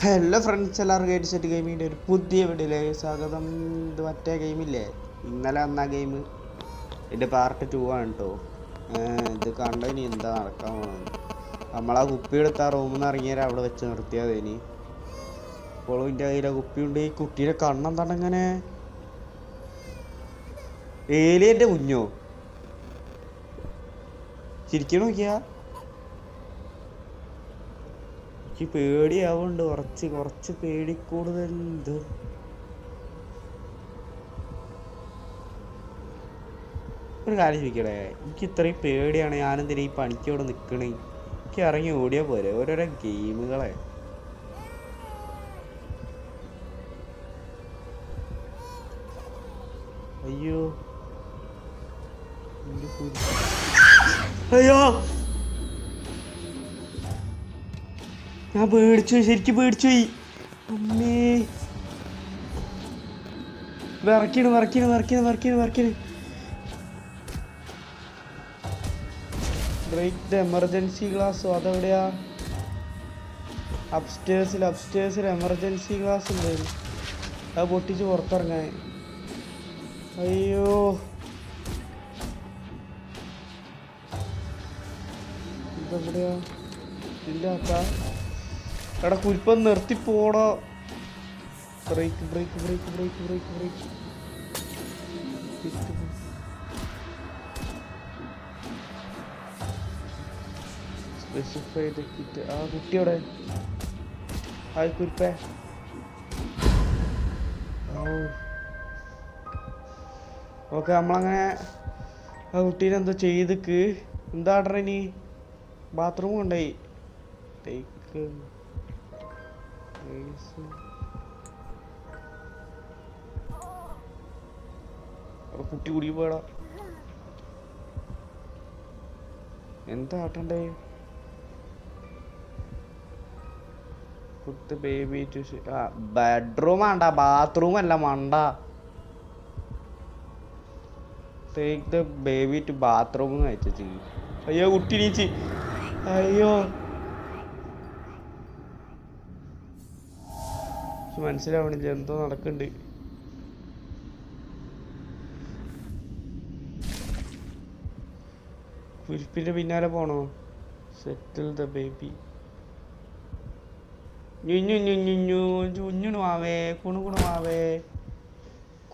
Hello friends, എല്ലാവർക്കും game set ഗെയിമിൻ്റെ ഒരു പുതിയ വീഡിയോയിലേക്ക് സ്വാഗതം. ഇത് മറ്റേ ഗെയിമില്ലേ, ഇന്നലെ വന്ന ഗെയിം, ഇതിൻ്റെ പാർട്ട് 2 ആണ് കേട്ടോ. ഇത് കണ്ടതിന് എന്താ നടക്കാൻ പോകുന്നത്. നമ്മളാ കുപ്പി എടുത്ത റൂമിൽ നിന്ന് ഇറങ്ങിയാൽ അവിടെ വെച്ച് നിർത്തിയാൽ ഇനി ഇപ്പോഴും എൻ്റെ കയ്യിലെ കുപ്പിയുണ്ട്. ഈ കുട്ടീൻ്റെ കണ്ണെന്താണ് ഇങ്ങനെ ഏലിയൻ്റെ കുഞ്ഞോ? ശരിക്കും നോക്കിയാ എനിക്ക് പേടിയാവുന്നുണ്ട്. കുറച്ച് പേടിക്കൂടുതൽ. ഇത് ഒരു കാര്യം ചോദിക്കണേ, എനിക്ക് ഇത്രയും പേടിയാണ്. ഞാനെന്തിനാ ഈ പണിക്ക് ഇവിടെ നിൽക്കണേ? എനിക്ക് ഇറങ്ങി ഓടിയാൽ പോരെ ഓരോരോ ഗെയിമുകളെ. അയ്യോ അയ്യോ, ഞാൻ പേടിച്ചു, ശരിക്കും പേടിച്ചു പോയി. അമ്മേ, വിറക്കിന്. Break the emergency glass. അതെവിടെയാ? അപ്സ്റ്റേഴ്സിൽ എമർജൻസി ഗ്ലാസ് ഉണ്ടായിരുന്നു. അത് പൊട്ടിച്ച് പുറത്തിറങ്ങാൻ. അയ്യോ, ഇതെവിടെയാ? ഇല്ലാത്ത എടാ, കുരിപ്പം നിർത്തിപ്പോടോ. ബ്രേക്ക്. Specify the kit. ആ കുട്ടിയോടെ ഹായ് കുരിപ്പേ. ഓക്കെ, നമ്മളങ്ങനെ ആ കുട്ടീനെ എന്തോ ചെയ്തിക്ക്. എന്താ ആട്ര ഇനി? ബാത്റൂം കൊണ്ടുപോയി. ടേക്ക് കുട്ടി കുടി പോയടാ. എന്താ ആട്ടണ്ടേ? കുത്ത് ബേബി ടു ബെഡ്റൂം ആണ്ട, ബാത്റൂം അല്ല മണ്ട. Take the baby to bathroom അയച്ചു. അയ്യോ, കുട്ടി നീച്ച്. അയ്യോ, മനസ്സിലാവണില്ല എന്തോ നടക്കുന്നുണ്ട്. കുരിപ്പിന്റെ പിന്നാലെ പോണോ? Settle the baby.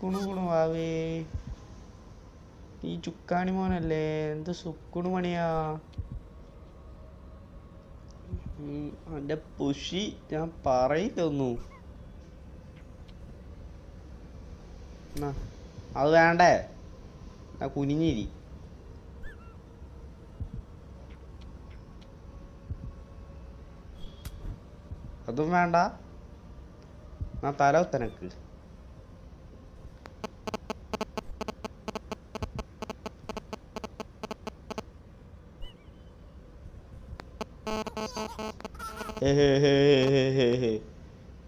കുണുകുണുവാവേ. ഈ ചുക്കാണി മോനല്ലേ? എന്ത് സുക്കുണുമണിയാ അവന്റെ പുഷി. ഞാൻ പറയില്ലൊന്നു. അത് വേണ്ടേ? കുനിഞ്ഞിരി. അതും വേണ്ട. തല ഒത്തനക്ക്.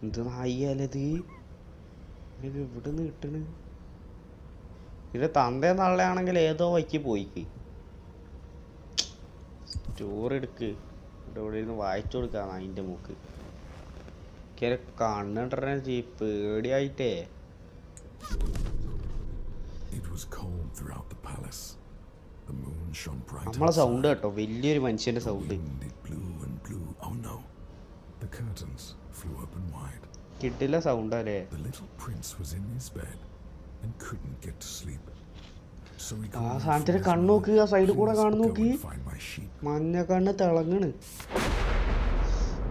എന്ത് നായിയാലത്? എവിടെ നിന്ന് കിട്ടണ്? ഇത് തന്തേ തള്ളയാണെങ്കിൽ ഏതോ വയ്ക്ക് പോയിക്ക്. ചോറെടുക്ക്. ഇവിടെ ഇരുന്ന് വായിച്ചു കൊടുക്കാം അതിൻ്റെ മൂക്ക്. കണ്ണിട്ട പേടിയായിട്ടേ. നമ്മളെ സൗണ്ട് കേട്ടോ, വലിയൊരു മനുഷ്യന്റെ സൗണ്ട്. കിട്ടില്ല സൗണ്ട് അല്ലേ? ആ സാധനത്തിന് കണ്ണ് നോക്ക്. ആ സൈഡിൽ കൂടെ കാണുന്നു നോക്കി. മഞ്ഞ കണ്ണ് തിളങ്ങണ്.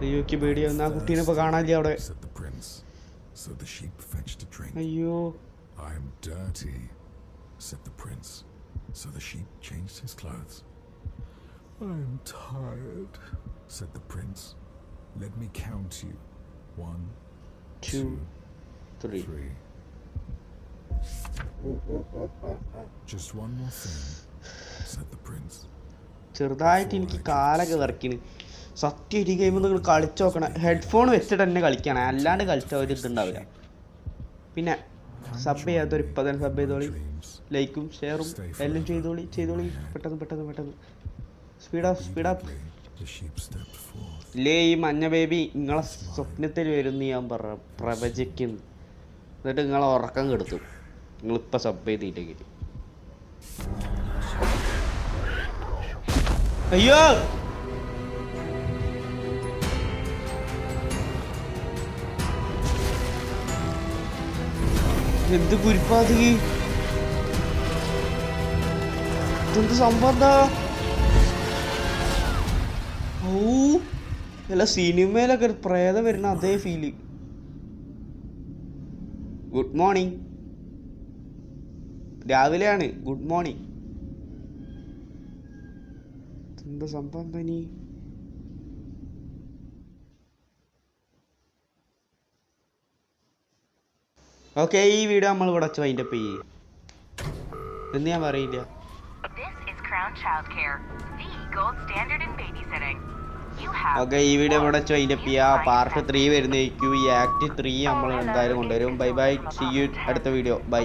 അയ്യോക്ക് പേടിയാവുന്ന. ആ കുട്ടീനെ ഇപ്പൊ കാണാനില്ല അവിടെ. അയ്യോ, So the sheep changed his clothes. I am tired, said the prince. Let me count you. 1, 2, 3. Just one more thing, said the prince. ചെറുതായിട്ട് എനിക്ക് കാലൊക്കെ വിറക്കിന്. സത്യം ഈ ഗെയിം നിങ്ങൾ കളിച്ചു നോക്കണം. ഹെഡ്ഫോൺ വെച്ചിട്ട് തന്നെ കളിക്കണം, അല്ലാണ്ട് കളിച്ച ഒരു ഇതുണ്ടാവില്ല. പിന്നെ സബ് ചെയ്യാത്തൊരു ഇപ്പം തന്നെ സബ് ചെയ്തോളി. ലൈക്കും ഷെയറും എല്ലാം ചെയ്തോളി. പെട്ടെന്ന്. Speed up. The sheep stepped forth. ഇല്ലേ ഈ മഞ്ഞ ബേബി നിങ്ങളെ സ്വപ്നത്തിൽ വരുമെന്ന് ഞാൻ പ്രവചിക്കുന്നു. എന്നിട്ട് നിങ്ങളെ ഉറക്കം കെടുത്തും നിങ്ങളിപ്പോൾ സബ് ചെയ്തിട്ടെങ്കിൽ. അയ്യോ എന്ത് കുരിപ്പാതി, ഇതെന്ത് സംഭവം എന്താ? ഓ അല്ല സിനിമയിലൊക്കെ ഒരു പ്രേതം വരുന്ന അതേ ഫീല്. ഗുഡ് മോർണിംഗ്, രാവിലെയാണ്. Good morning. എന്താ സംഭവം എന്താ നീ? ഓക്കെ, ഈ വീഡിയോ നമ്മൾ ഇവിടെ വെച്ച് വൈൻഡപ്പ് ചെയ്യേ എന്ന് ഞാൻ പറയില്ല. ഓക്കെ, ഈ വീഡിയോ ഇവിടെ വെച്ച് വൈൻഡപ്പ് ചെയ്യുക. പാർട്ട് 3 വരുന്നതായിരിക്കും. ഈ ആക്ട് 3 നമ്മൾ എന്തായാലും കൊണ്ടുവരും. ബൈ ബൈ, സീ യു അടുത്ത വീഡിയോ. ബൈ.